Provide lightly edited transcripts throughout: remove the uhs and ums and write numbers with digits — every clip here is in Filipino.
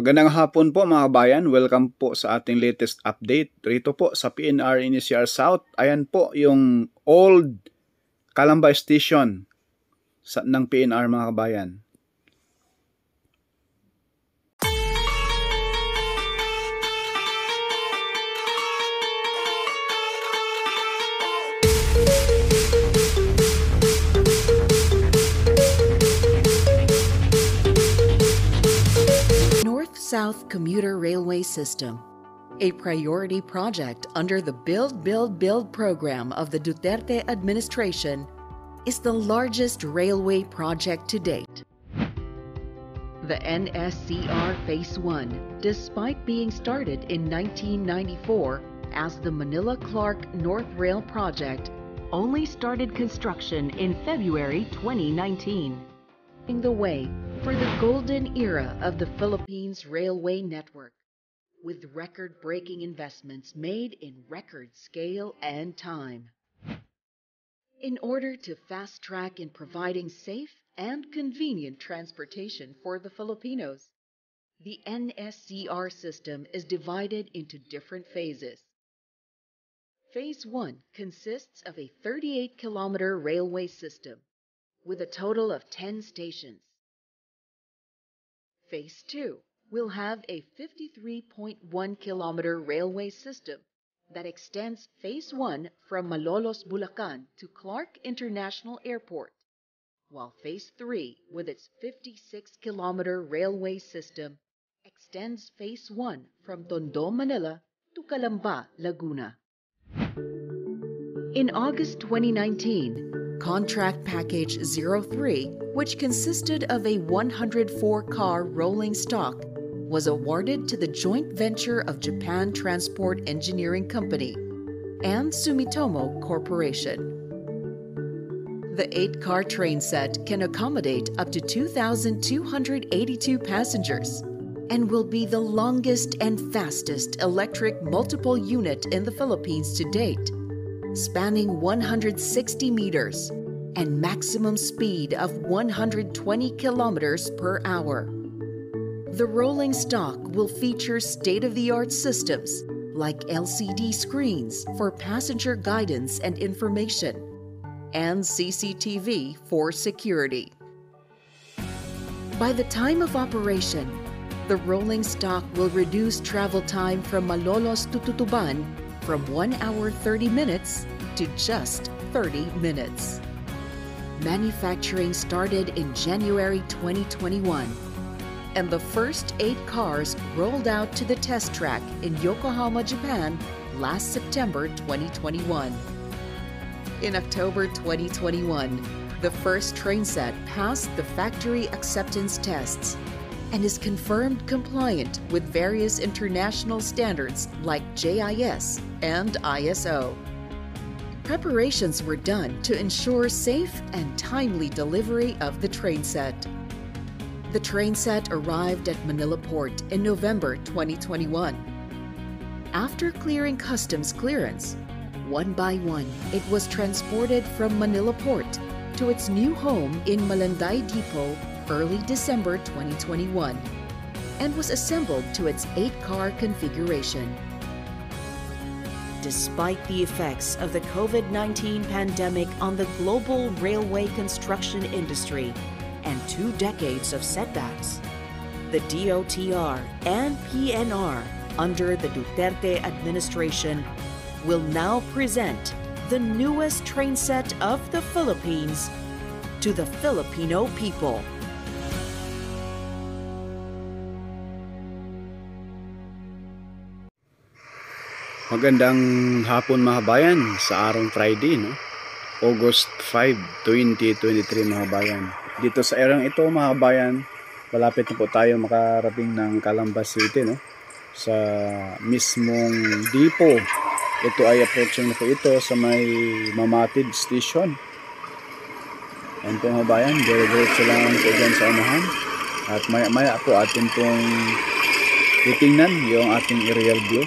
Magandang hapon po mga bayan. Welcome po sa ating latest update. Rito po sa PNR NCR South. Ayan po yung old Calamba Station ng PNR mga kabayan. South Commuter Railway System, a priority project under the Build, Build, Build program of the Duterte administration, is the largest railway project to date. The NSCR Phase 1, despite being started in 1994 as the Manila-Clark North Rail Project, only started construction in February 2019, paving the way for the golden era of the Philippines railway network, with record-breaking investments made in record scale and time. In order to fast-track in providing safe and convenient transportation for the Filipinos, the NSCR system is divided into different phases. Phase 1 consists of a 38-kilometer railway system with a total of 10 stations. Phase 2 will have a 53.1-kilometer railway system that extends Phase 1 from Malolos, Bulacan to Clark International Airport, while Phase 3, with its 56-kilometer railway system, extends Phase 1 from Tondo, Manila to Calamba, Laguna. In August 2019, Contract Package 03, which consisted of a 104-car rolling stock, was awarded to the joint venture of Japan Transport Engineering Company and Sumitomo Corporation. The 8-car train set can accommodate up to 2,282 passengers and will be the longest and fastest electric multiple unit in the Philippines to date, spanning 160 meters and maximum speed of 120 kilometers per hour. The rolling stock will feature state-of-the-art systems like LCD screens for passenger guidance and information and CCTV for security. By the time of operation, the rolling stock will reduce travel time from Malolos to Tutuban from 1 hour 30 minutes to just 30 minutes. Manufacturing started in January 2021, and the first 8 cars rolled out to the test track in Yokohama, Japan last September 2021. In October 2021, the first train set passed the factory acceptance tests and is confirmed compliant with various international standards like JIS and ISO. Preparations were done to ensure safe and timely delivery of the train set. The train set arrived at Manila Port in November 2021. After clearing customs clearance, one by one, it was transported from Manila Port to its new home in Malanday Depot early December 2021 and was assembled to its 8-car configuration. Despite the effects of the COVID-19 pandemic on the global railway construction industry and 2 decades of setbacks, the DOTR and PNR under the Duterte administration will now present the newest train set of the Philippines to the Filipino people. Magandang hapon mga bayan sa araw Friday, no? August 5, 2023 mga bayan. Dito sa erang ito mga bayan, malapit na po tayo makarating ng Calamba City, no? Sa mismong depot. Ito ay approaching na po ito sa may Mamatid Station. Ayan po mga bayan, dire-diretso lang po dyan sa unahan. At maya po atin pong titingnan yung ating aerial view.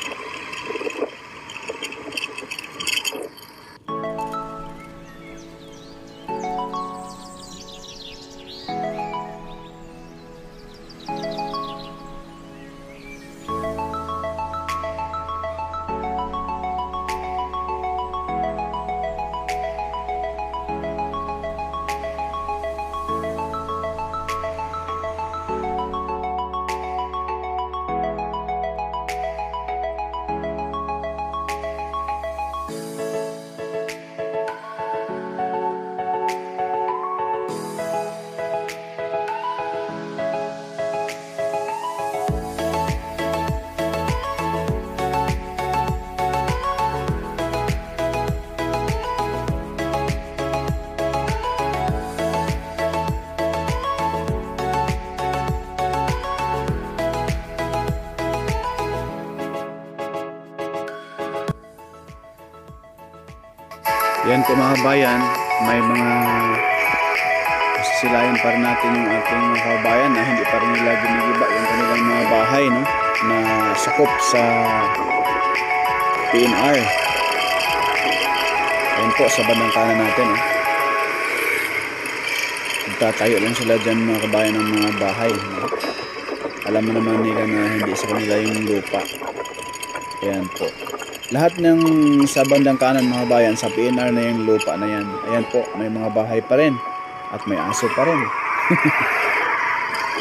Yan po mga kabayan, may mga silayan pa rin natin yung ating mga kabayan na hindi pa rin nila ginigiba yung kanilang mga bahay, no, na sakop sa PNR. Yan po sa bandang kanan natin, no. Nagtatayo lang sila dyan mga kabayan ng mga bahay, no? Alam mo naman nila na hindi sa kanila yung lupa. Ayan po. Lahat ng sa bandang kanan mga kabayan, sa PNR na yung lupa na yan. Ayan po, may mga bahay pa rin. At may aso pa rin.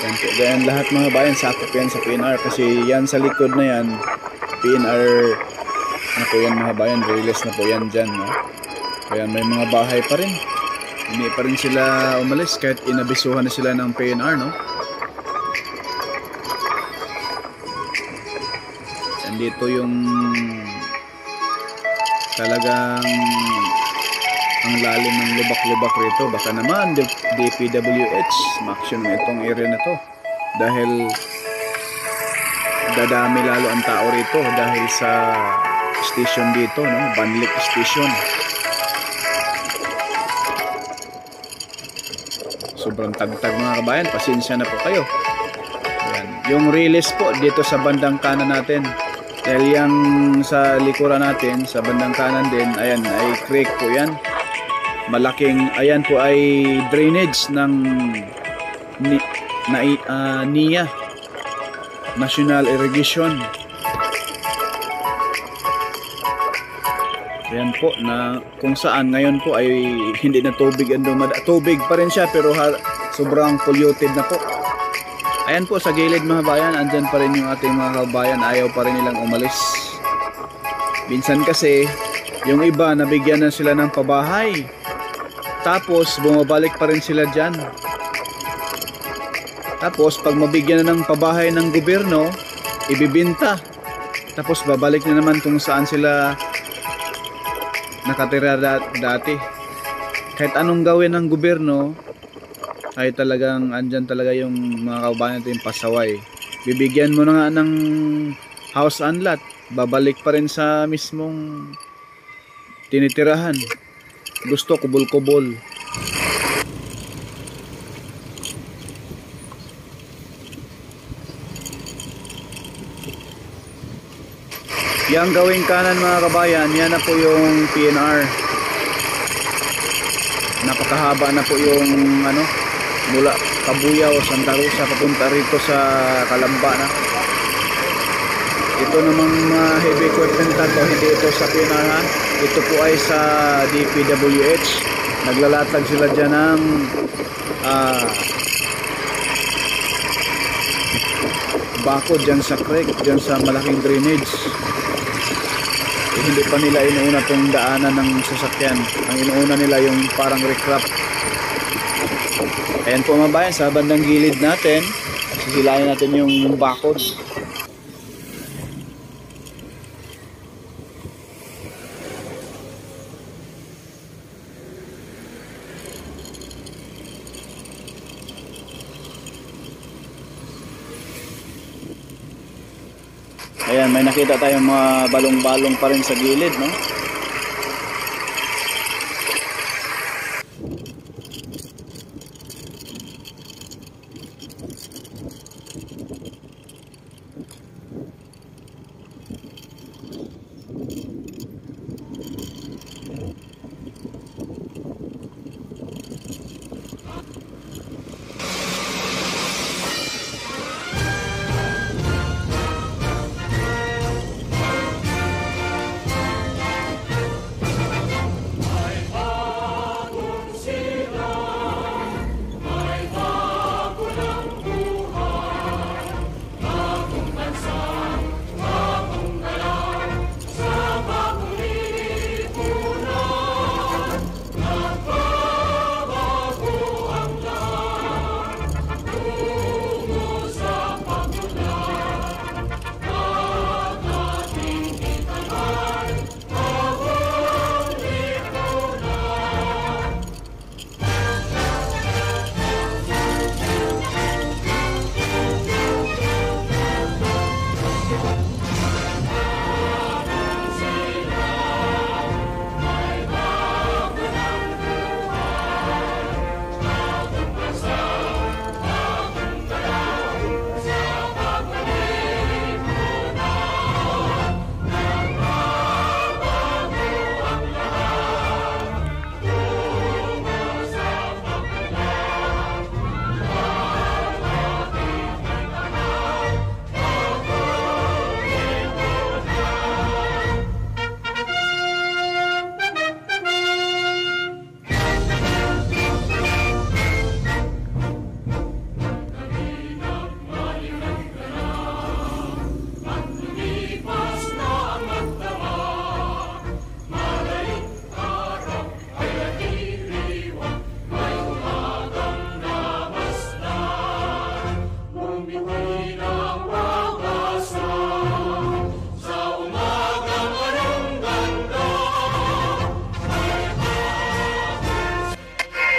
Ayan po. Ganyan lahat mga kabayan, sakop yan sa PNR. Kasi yan sa likod na yan, PNR na po yan mga kabayan. Release na po yan dyan, no? Kaya may mga bahay pa rin. Hindi pa rin sila umalis kahit inabisuhan na sila ng PNR, no? Andito yung talagang ang lalim ng lubak-lubak rito. Baka naman DPWH ma-action itong area na to. Dahil dadami lalo ang tao rito dahil sa station dito, no? Banlik Station. Sobrang tagtag mga kabayan, pasensya na po kayo. Ayan. Yung release po dito sa bandang kanan natin. Dahil yung sa likuran natin, sa bandang kanan din, ayan, ay creek po yan. Malaking, ayan po ay drainage ng NIA, National Irrigation. Ayan po, na kung saan ngayon po ay hindi na tubig ang tubig pa rin siya pero sobrang polluted na po. Ayan po sa gilid mga bayan, andyan pa rin yung ating mga kabayan, ayaw pa rin nilang umalis. Minsan kasi yung iba nabigyan na sila ng pabahay, tapos bumabalik pa rin sila dyan. Tapos pag mabigyan na ng pabahay ng gobyerno, ibibinta, tapos babalik na naman kung saan sila nakatira dati. Kahit anong gawin ng gobyerno ay talagang andyan talaga yung mga kabayan natin pasaway. Bibigyan mo na nga ng house and lot, babalik pa rin sa mismong tinitirahan. Gusto kubol-kubol. Yang gawing kanan mga kabayan, yan na po yung PNR. Napakahaba na po yung ano, mula Kabuyaw, Santa Rosa papunta rito sa Calamba na. Ito namang heavy equipment na to, hindi ito sa PNR, ha? Ito po ay sa DPWH. Naglalatag sila dyan ng bakod dyan sa creek, dyan sa malaking drainage. Hindi pa nila inuuna tong daanan ng sasakyan. Ang inuuna nila yung parang recrap. Ayan po mga bayan, sa bandang gilid natin, sisilayan natin yung bakod. Ayan, may nakita tayong mga balong-balong pa rin sa gilid, no?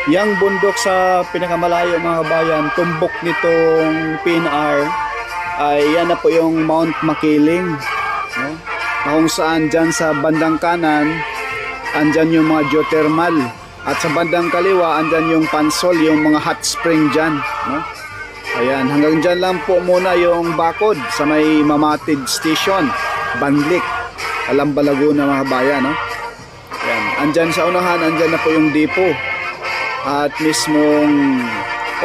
Yang bundok sa pinakamalayo mga kabayan, tumbok nitong PNR ay yan na po yung Mount Makiling, no? Na kung saan dyan sa bandang kanan andyan yung mga geothermal, at sa bandang kaliwa andyan yung Pansol, yung mga hot spring dyan, no? Ayan, hanggang dyan lang po muna yung bakod sa may Mamatid Station, Banlik, Calamba, Laguna mga kabayan, no? Ayan, andyan sa unahan, andyan na po yung depot at mismong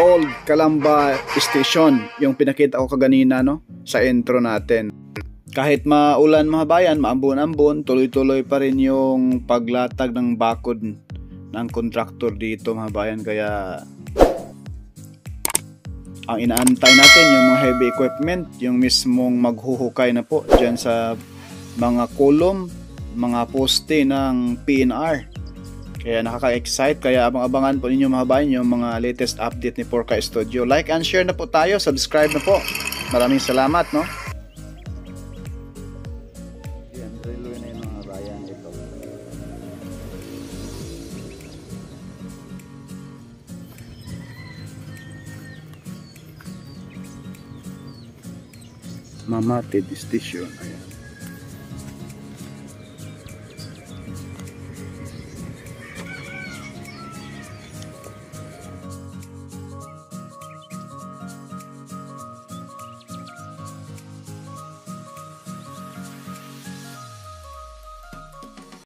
Old Calamba Station, yung pinakita ko kaganina, no, sa intro natin. Kahit maulan mga bayan, maambon-ambon, tuloy-tuloy pa rin yung paglatag ng bakod ng kontraktor dito mga bayan. Kaya ang inaantay natin yung mga heavy equipment, yung mismong maghuhukay na po dyan sa mga column, mga poste ng PNR. Kaya nakaka-excite, kaya abang-abangan po ninyo mga bayan yung mga latest update ni Porka Studio. Like and share na po tayo, subscribe na po. Maraming salamat, no? Yan, railway na yung mga bayan ito. Mamatid Station, ayan.